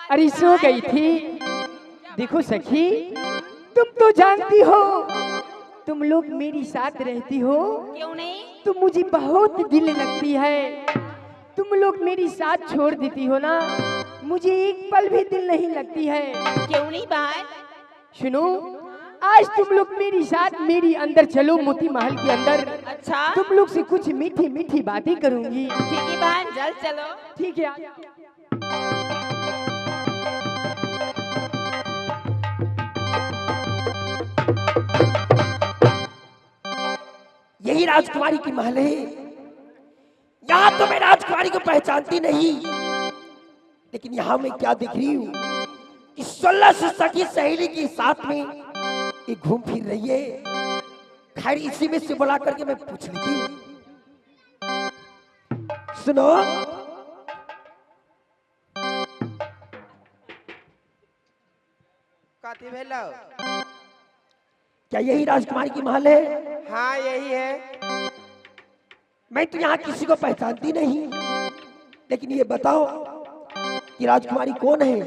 अरे सो गई थी। देखो सखी, तुम तो जानती हो, तुम लोग मेरी साथ रहती हो। क्यों नहीं? तुम मुझे बहुत दिल लगती है। तुम लोग मेरी साथ छोड़ देती हो ना, मुझे एक पल भी दिल नहीं लगती है। क्यों नहीं भाई? सुनो, आज तुम लोग मेरी साथ मेरी अंदर चलो, मोती महल के अंदर। अच्छा तुम लोग से कुछ मीठी मीठी बातें करूंगी। ठीक है बहन, जल्द चलो। ठीक है। यही राजकुमारी की महल है। यहाँ तो मैं राजकुमारी को पहचानती नहीं, लेकिन यहाँ मैं क्या देख रही हूँ कि 16 से सखी सहेली के साथ में ये घूम फिर रही है। खैर इसी में से बुला करके मैं पूछ लेती हूँ। सुनो, कथी भेलो? क्या यही राजकुमारी की महल है? हाँ यही है। मैं तो यहाँ किसी को पहचानती नहीं, लेकिन ये बताओ कि राजकुमारी कौन है?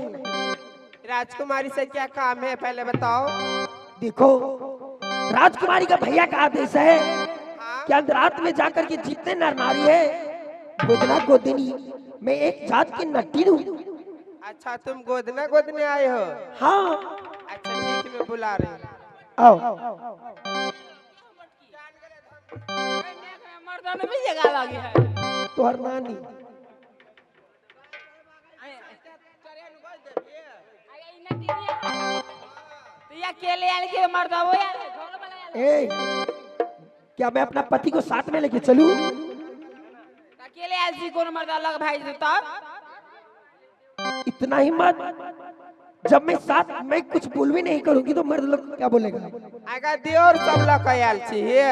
राजकुमारी से क्या काम है पहले बताओ। देखो, राजकुमारी का भैया का आदेश है कि अंधरात में जाकर के जितने नर नारी है, गोदना गोदनी, मैं एक जात की नट्टी हूँ। अच्छा तुम गोदना गोदने आए हो? हाँ। अच्छा ठीक है, मैं बुला रही हूँ। आओ। मर्दाना भी जगह लगी है। तोहर नानी तो ये अकेले आल के मर्दा वो यार घर वाला यार। ए, क्या मैं अपना पति को साथ में लेके चलूं? अकेले आल सी कौन मर्दा लग भाई तब? इतना हिम्मत? जब मैं साथ मैं कुछ बोल भी नहीं करूंगी तो मर्द लोग क्या बोलेगा? आगा दियोर सब लोग आयल छिए।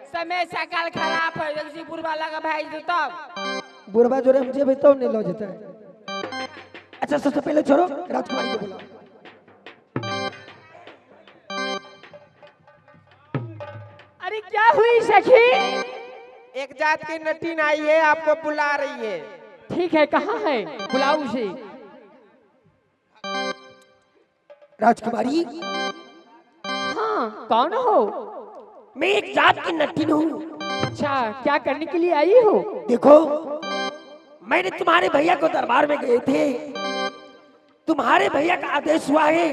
समय सकाल खराब है, जल्दी बुरबा लगा भाई तब। बुरबा जोरे हम जेब तो नहीं लो जाता है। अच्छा सबसे पहले छोड़ो, राजकुमारी को बुलाओ। अरे क्या हुई सखी? एक जात की नटीन आई है, आपको बुला रही है। ठीक है, कहाँ है? बुलाओ उसे। राजकुमारी, हाँ, कौन हो? मैं एक जात की नट्टी हूँ। अच्छा, क्या करने के लिए आई हो? देखो, मैंने तुम्हारे भैया को दरबार में गए थे। तुम्हारे भैया का आदेश हुआ है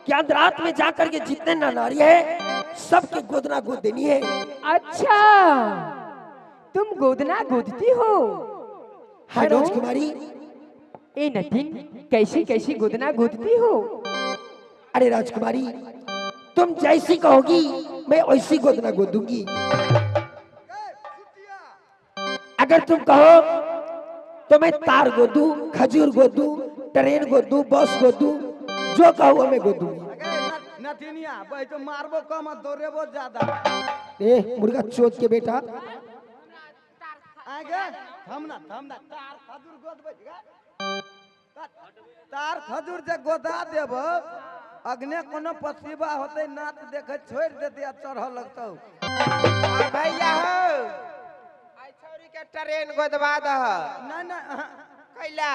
कि आज रात में जाकर के जितने नर नारी है सबके गोदना गोद देनी है। अच्छा, तुम गोदना गोदती हो? हाय राजकुमारी। ए नटीन, कैसी कैसी गोदना गोदती हो? अरे राजकुमारी, तुम जैसी कहोगी मैं वैसी गोदना गोदूंगी। अगर तुम कहो तो मैं तार गोदू, खजूर गोदू, ट्रेन गोदू, बस गोदू, जो कहो मैं गोदूंगी। नठिनिया भाई तो मारबो कम और दौड़ेबो ज्यादा। ए मुर्गा चोद के बेटा, आगे थमना तार खजूर गोद बजगा। तार खजूर जे गोदा देब, अग्ने कोनो पसीबा होते नाच देखे छोड़ देते आ चढ़ लगतौ। भैया हो, आई छौरी के ट्रेन गोदवा दह। ना कैला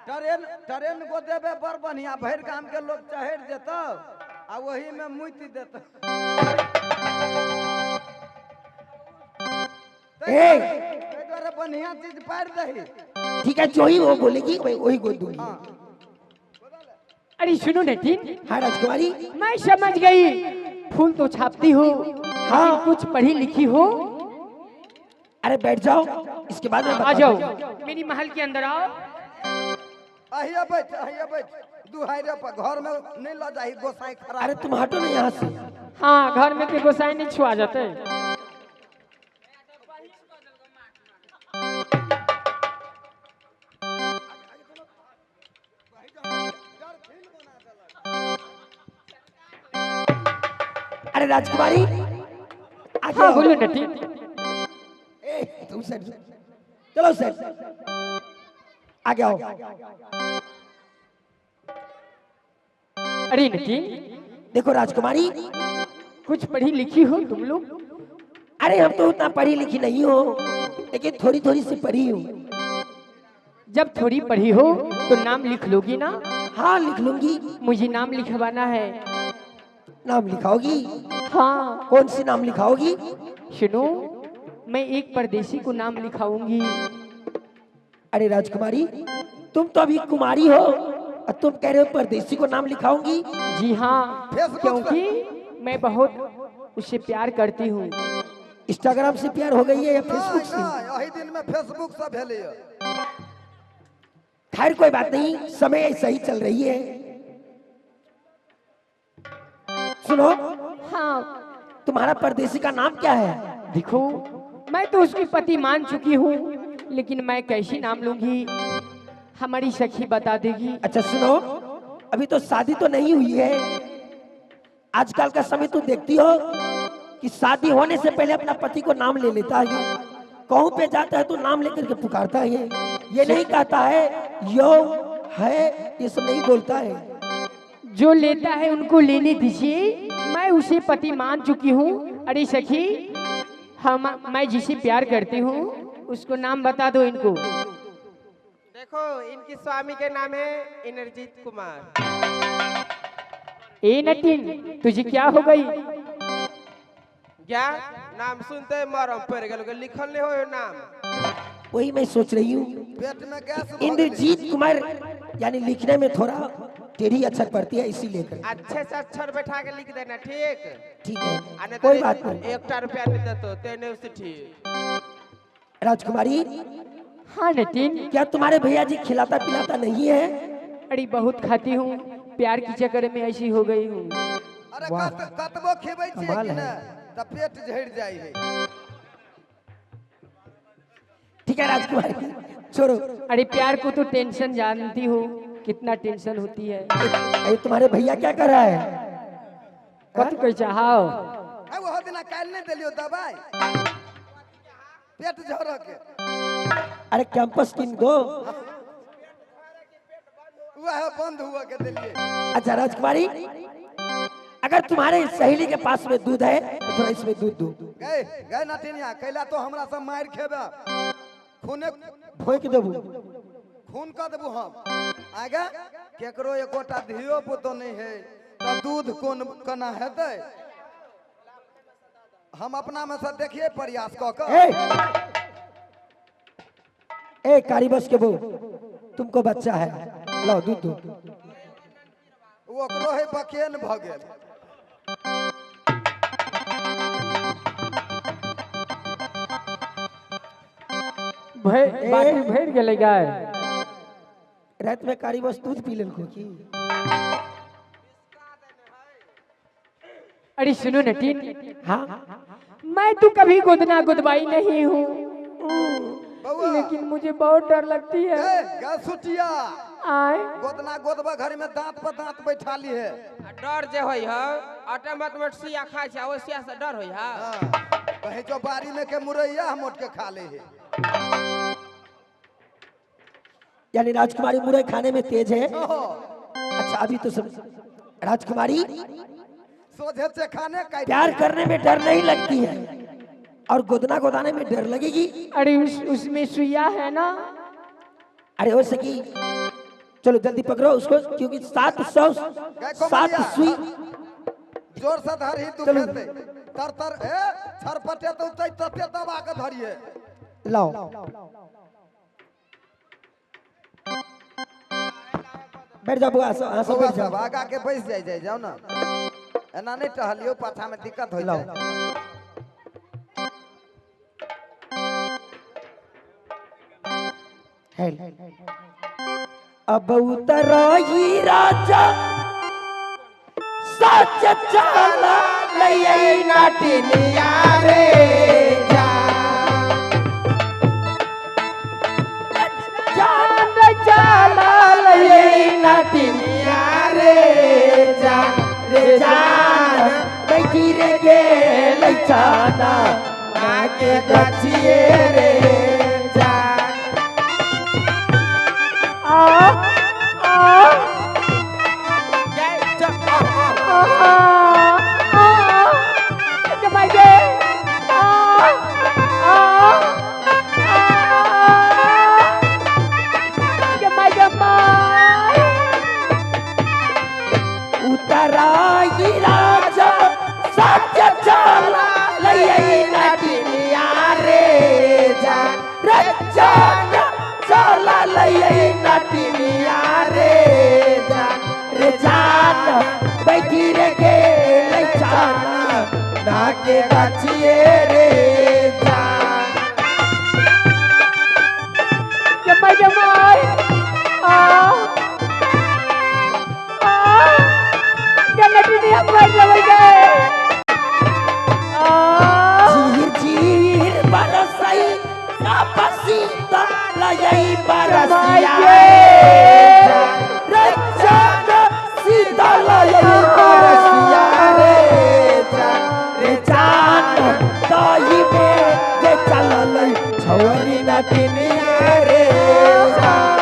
ट्रेन गोदेबे बड़ बढ़िया, भर गांव के लोग चढ़ देतौ आ वही में मुति देतौ। ए बढ़िया चीज पार दही। ठीक है, जो ही वो बोलेगी मैं वही गोदूंगी। अरे सुनो नटीन। हाँ राजकुमारी। मैं समझ गई, फूल तो छापती हो, हाँ, कुछ पढ़ी लिखी हो। अरे बैठ जाओ, इसके बाद आ जाओ, मेरी महल के अंदर आओ। आइए बैठ दुहारे पर घर में नहीं ला जाही, गोसाई खराब। अरे तुम हटो ना यहाँ से। हाँ, घर में के गोसाई नहीं छुआ जाते। अरे राजकुमारी, हाँ बोलो नटीन। तुम सर चलो सर आगे आओ। अरे नटीन, देखो राजकुमारी, कुछ पढ़ी लिखी हो तुम लोग? अरे हम तो उतना पढ़ी लिखी नहीं हो, लेकिन थोड़ी थोड़ी सी पढ़ी हूँ। जब थोड़ी पढ़ी हो तो नाम लिख लोगी ना? हाँ लिख लूंगी। मुझे नाम लिखवाना है। नाम लिखाओगी? हाँ। कौन सी नाम लिखाओगी? सुनो, मैं एक परदेसी को नाम लिखाऊंगी। अरे राजकुमारी, तुम तो अभी कुमारी हो और तुम कह रहे हो परदेसी को नाम लिखाऊंगी? जी हाँ, फेसबुक क्योंकि मैं बहुत उससे प्यार करती हूँ। इंस्टाग्राम से प्यार हो गई है या फेसबुक से? यही दिन में फेसबुक से भेले। खैर कोई बात नहीं, समय ऐसा ही चल रही है। सुनो, हाँ। तुम्हारा परदेसी का नाम क्या है? देखो, मैं तो उसकी पति मान चुकी हूँ, लेकिन मैं कैसी नाम लूंगी हमारी सखी बता देगी। अच्छा सुनो, अभी तो शादी तो नहीं हुई है। आजकल का समय तुम देखती हो कि शादी होने से पहले अपना पति को नाम ले लेता है। कहूं पे जाता है तो नाम लेकर के पुकारता है। ये नहीं कहता है यो है, ये सब नहीं बोलता है। जो लेता है उनको लेने दीजिए, मैं उसे पति मान चुकी हूँ। अरे सखी, मैं जिसे प्यार करती हूँ उसको नाम बता दो इनको। देखो, इनकी स्वामी के नाम है इंद्रजीत कुमार। ए नटिन, तुझे क्या हो गई? क्या नाम सुनते मरम पड़ गए, लिखल नहीं हो नाम। वही मैं सोच रही हूँ, पेट में गैस इंद्रजीत कुमार यानी लिखने में थोड़ा टेढ़ी अक्षर पड़ती है, इसीलिए कर। अच्छे से अक्षर बैठा के लिख देना, ठीक? ठीक आ है, नहीं कोई तो बात नहीं। 1 रुपया नहीं देते तेने उससे ठीक। राजकुमारी, हाँ नटिन। क्या तुम्हारे भैया जी खिलाता पिलाता नहीं है? अरे बहुत खाती हूँ, प्यार की चक्कर में ऐसी हो गई हूँ। अरे वाह। कतबो खेबै छियै कमाल कि है। ना त पेट झड़ जाई है। ठीक है राजकुमारी, छोड़ो। अरे प्यार को तो टेंशन जानती हो, कितना टेंशन होती है। अरे तुम्हारे भैया क्या कर रहा है? कत कह चाहो? आ वो दिन काल नहीं देलियो दवाई पेट झड़ के। अरे कैंपस किन दो। वह बंद हुआ के दिलिए। अच्छा राजकुमारी, अगर तुम्हारे सहेली के पास में दूध है तो थोड़ा इसमें दूध दो। गए गए नटिनिया कैला तो हमरा सब मार खेबे। खूने भोंक देबू। खून कर देबू हम। आगे केकरो एकोटा धियो पुतो नहीं है तो दूध कौन कना हेतै? हम अपना में से देखिए प्रयास क के। ए कारी बस के बो, तुमको बच्चा है, लो दूध दो। वो ओकरो है बकेन भ गेल। बाटी भर गेले गाय। रात में कारी बस दूध पी लेलको की? अरे सुनो नटिन, हाँ मैं तो कभी गोदना गुदवाई नहीं हूँ, बउआ लेकिन मुझे बहुत डर लगती है। गा सुटिया आए गोदना गोदबा घर में दांत पर दांत बैठा ली है। डर जे होई है ऑटोमेटिक सुइया खाए छै, ओइ सुइया से डर होई है। हाँ, कहीं जो बारी में के मुरैया हम उठ के खा ले है। यानी राजकुमारी मुरई खाने में तेज है। ओहो, अच्छा अभी तो सब राजकुमारी सोझे से खाने का प्यार करने में डर नहीं लगती है और गोदना गोदाने में डर लगेगी। अरे उसमें सुइया है ना। अरे हो सकी, चलो जल्दी पकड़ो उसको, क्योंकि 700 सुई। जोर से धर ही तू चलो। खेते तर तर ए छरपटे तो तै तते दबा के धरिए। लाओ बैठ जाओ बुआ, आसो बउआ बैठ सब जाओ। आगा के बैठ जाए जाओ ना, एना नहीं टहलियो पाछा में दिक्कत हो लाओ। जाए। है अब उतराई राजा सच चला लई नाटिनिया रे जान चला लई नाटिनिया रे जान बैठी रे गेल जाना माँ के गछिए रे जान। गचिए रे जान। जमाई जमाई नटिनिया मर गए। झीर झीर बरसई पसीता लई बरसिया रे जान सीता लई बरसिया रे जान दही में जे चलल छोरी नटिनिया रे जान।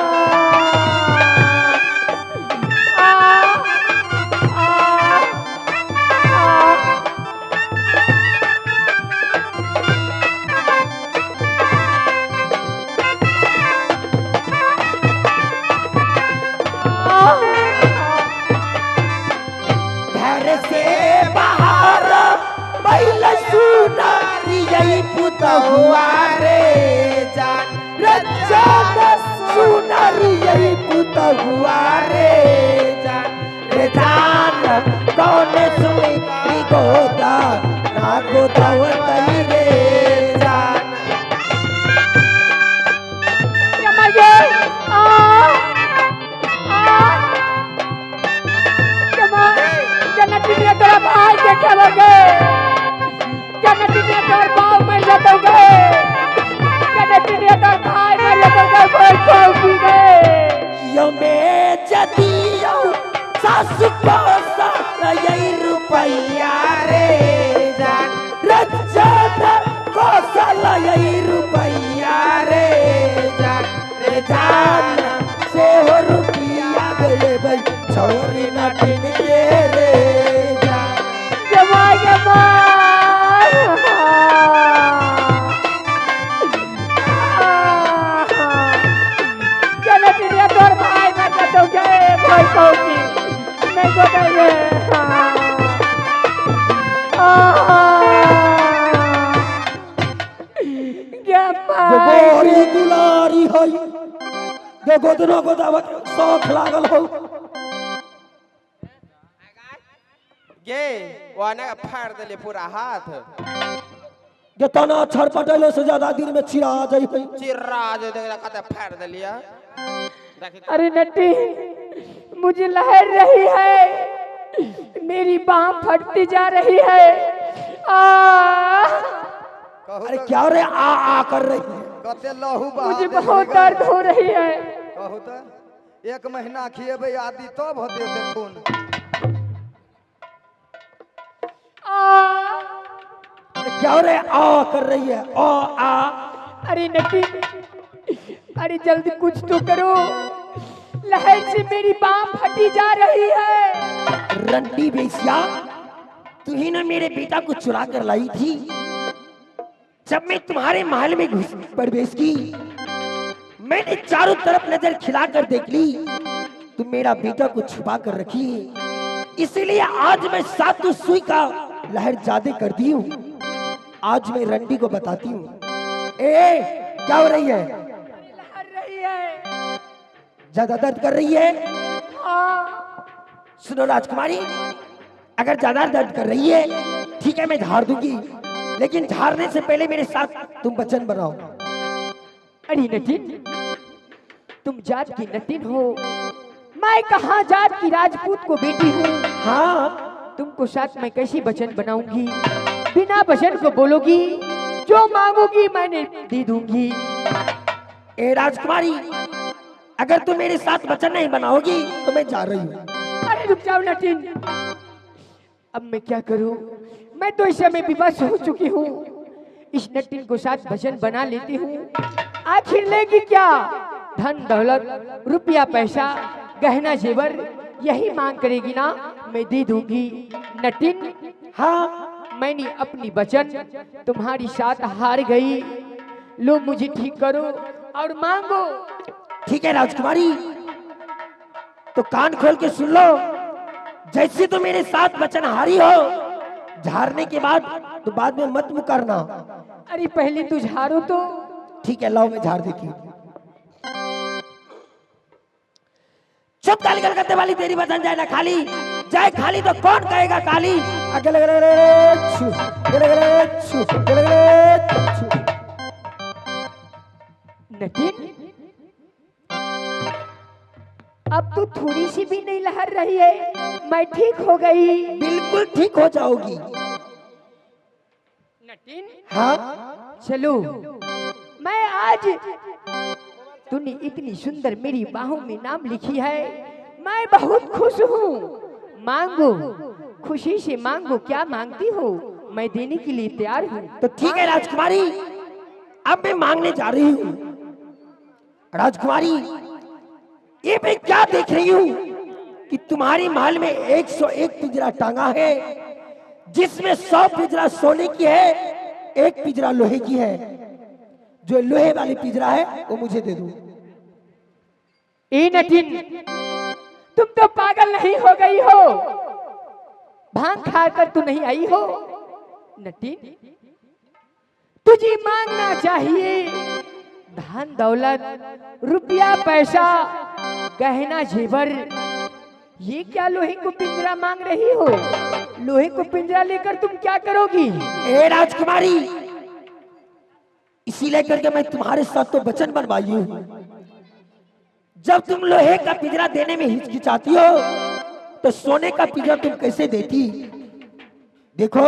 हुआ रे जान रे जान सुनरी यही पुत हुआ रे जान कौन सुनी गोदा ना गोदावत रे जान। जमाई नटिनिया तेरा भाई देखे लगे। नटिनिया तेरा बाप में जाते गए। नटिनिया तेरा भाई में जाते गए। कोई कौकी गए यो में जदियो सासु कोसा यही रुपया रे जान रजन कोसा यही रुपया रे जान से हो रुपया गए भाई छोरी नटिन रे जान। जमाई जमाई नटिनिया तेरा भाई में जाते गए। कोई कौकी मैं को गए। गोरी दुलारी हई देखो दोनों को दावत शौक लागल हो गे वाना फाड़ देले पूरा हाथ जे तना छरपटैले से ज्यादा दिन में चिरा जाई है। चिर्रा जो देखा कते फाड़ देलिया। अरे नटी मुझे लहर रही है। मेरी बाह फटती जा रही है। अरे क्या रे आ कर रही है। कते लहू बहा मुझे बहुत दर्द हो रही है। कहू तो 1 महीना खिएबे आदि तब होते होते खून। क्या रे आ कर रही है आ। अरे नटी अरे जल्दी कुछ तो करो। लहर से मेरी बाह फटी जा रही है। रंडी बेसिया तू ही ना मेरे बेटा को चुरा कर लाई थी। जब मैं तुम्हारे महल में घुस प्रवेश की मैंने चारों तरफ नजर खिलाकर देख ली। तुम मेरा बेटा को छुपा कर रखी इसीलिए आज मैं सातों सुई का लहर ज्यादा कर दी हूँ। आज मैं रंडी को बताती हूँ। क्या हो रही है। लहर रही है। ज्यादा दर्द कर रही है। हाँ। सुनो राजकुमारी अगर ज्यादा दर्द कर रही है ठीक है मैं झाड़ दूंगी लेकिन झाड़ने से पहले मेरे साथ तुम वचन बनाओ। अरे नटिन तुम जात की नटिन हो। मैं कहाँ जात की राजपूत को बेटी हूँ। हाँ तुमको साथ में कैसी वचन बनाऊंगी। बिना वचन को बोलोगी जो मांगोगी मैंने दे दूंगी। ए राजकुमारी अगर तुम मेरे साथ वचन नहीं बनाओगी तो मैं जा रही हूँ। अरे रुक जाओ नटिन। अब मैं क्या करूं। मैं तो इस समय विवश हो चुकी हूँ। इस नटिन को साथ वचन बना लेती हूँ। आखिर लेगी क्या। धन दौलत रुपया पैसा गहना जेवर यही मांग करेगी ना मैं दे दूंगी। नटिन हाँ मैंने अपनी वचन तुम्हारी साथ हार गई। लो मुझे ठीक करो और मांगो। ठीक है राजकुमारी तो कान खोल के सुन लो। जैसे तो मेरे साथ वचन हारी हो झाड़ने के बाद तो बाद में मत मुकरना। अरे पहले तू झाड़ो तो। ठीक है लाओ मैं झाड़ देती हूँ। चुप गाली करते वाली तेरी वचन जाए ना खाली जाए खाली तो कौन कहेगा काली। अगले अगले छू अगले अगले छू अगले अगले छू। नटिन, अब तो थोड़ी सी भी नहीं लहर रही है, मैं ठीक हो गई। बिल्कुल ठीक हो जाओगी। नटिन, हाँ चलो, मैं आज तूने इतनी सुंदर मेरी बाहों में नाम लिखी है, मैं बहुत खुश हूँ। मांगो, खुशी से मांगो, क्या मांगती हो, मैं देने के लिए तैयार हूँ। तो ठीक है राजकुमारी, अब मैं मांगने जा रही हूँ। राजकुमारी, ये मैं क्या देख रही हूँ कि तुम्हारी महल में 101 पिंजरा टांगा है, जिसमें 100 पिंजरा सोने की है, 1 पिंजरा लोहे की है। जो लोहे वाली पिंजरा है वो मुझे दे दो। ए नटिन, तुम तो पागल नहीं हो गई हो? भांग खाकर तू नहीं आई हो? नटिन, तुझे मांगना चाहिए धन दौलत, रुपया पैसा, गहना जेवर। ये क्या लोहे को पिंजरा मांग रही हो? लोहे को पिंजरा लेकर तुम क्या करोगी? ए राजकुमारी, इसी लेकर के मैं तुम्हारे साथ तो वचन बनवाई हूँ। जब तुम लोहे का पिंजरा देने में हिचकिचाती हो, तो सोने का पिंजरा तुम कैसे देती? देखो,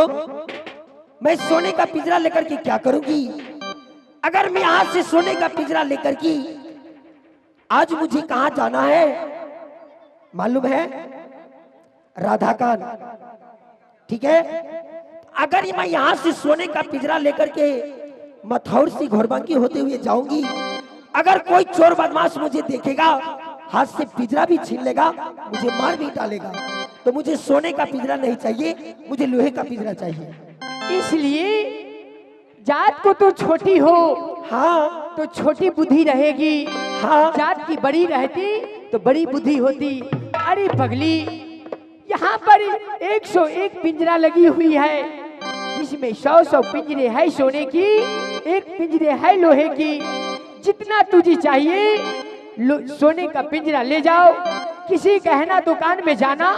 मैं सोने का पिंजरा लेकर के क्या करूंगी? अगर मैं यहाँ से सोने का पिंजरा लेकर के आज मुझे कहाँ जाना है मालूम है? राधाकान, ठीक है? अगर मैं यहाँ से सोने का पिंजरा लेकर के मथौर से घोरबंकी होते हुए जाऊंगी, अगर कोई चोर बदमाश मुझे देखेगा, हाथ से पिंजरा भी छीन लेगा, मुझे मार भी डालेगा। तो मुझे सोने का पिंजरा नहीं चाहिए, मुझे लोहे का पिंजरा चाहिए। इसलिए जात को तो छोटी हो, हाँ तो छोटी बुद्धि रहेगी। हाँ। जात की बड़ी रहती तो बड़ी बुद्धि होती। अरे पगली, यहाँ पर 101 पिंजरा लगी हुई है, जिसमें 100 पिंजरे है सोने की, 1 पिंजरे है लोहे की। जितना तुझे चाहिए सोने का पिंजरा ले जाओ, किसी गहना दुकान में जाना,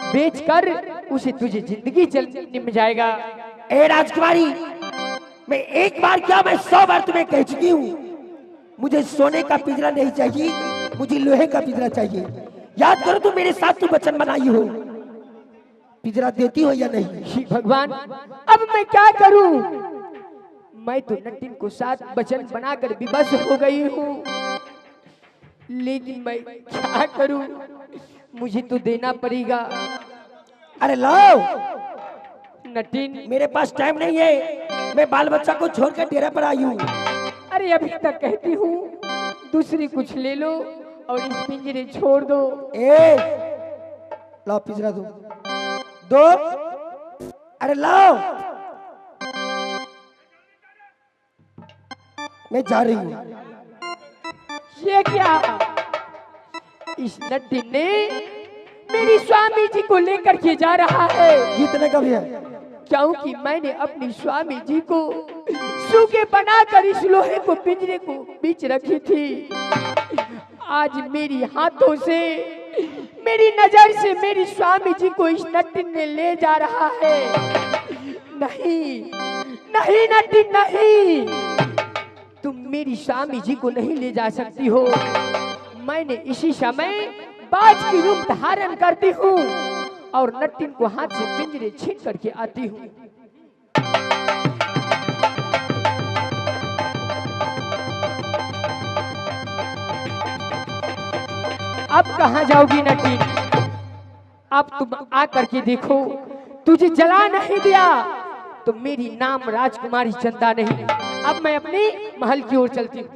बेचकर उसे तुझे जिंदगी चल जाएगा। ए राजकुमारी, मैं एक बार क्या, मैं 100 बार तुम्हें कह चुकी हूँ, मुझे सोने का पिंजरा नहीं चाहिए, मुझे लोहे का पिंजरा चाहिए। याद करो, तुम मेरे साथ तो वचन बनाई हो, पिंजरा देती हो या नहीं? हे भगवान, अब मैं क्या करूं? मैं तो नटिन को साथ वचन बनाकर विवश हो गई हूँ, लेकिन मैं क्या करूं? मुझे तो देना पड़ेगा। अरे लाओ, नटिन, मेरे पास टाइम नहीं है, मैं बाल बच्चा को छोड़कर डेरा पर आई हूँ। अरे अभी तक कहती हूँ दूसरी कुछ ले लो और इस पिंजरे छोड़ दो। ए, लाओ पिंजरा दो, दो। अरे लाओ, मैं जा रही हूँ। ये क्या? इस नटिन ने मेरी स्वामी जी को लेकर के जा रहा है। जीतने का भी है, क्योंकि मैंने अपनी स्वामी जी को सूखे बनाकर इस लोहे को पिंजरे को बीच रखी थी। आज मेरी हाथों से, मेरी नजर से मेरी स्वामी जी को इस नटिन ने ले जा रहा है। नहीं नहीं नटिन, नहीं, तुम मेरी स्वामी जी को नहीं ले जा सकती हो। मैंने इसी समय बाज की रूप धारण करती हूँ और नटिन को हाथ से पिंजरे छीन करके आती हूँ। अब कहाँ जाओगी नटिन? अब तुम आकर के देखो, तुझे जला नहीं दिया तो मेरी नाम राजकुमारी चंदा नहीं। अब मैं अपनी महल की ओर चलती हूँ।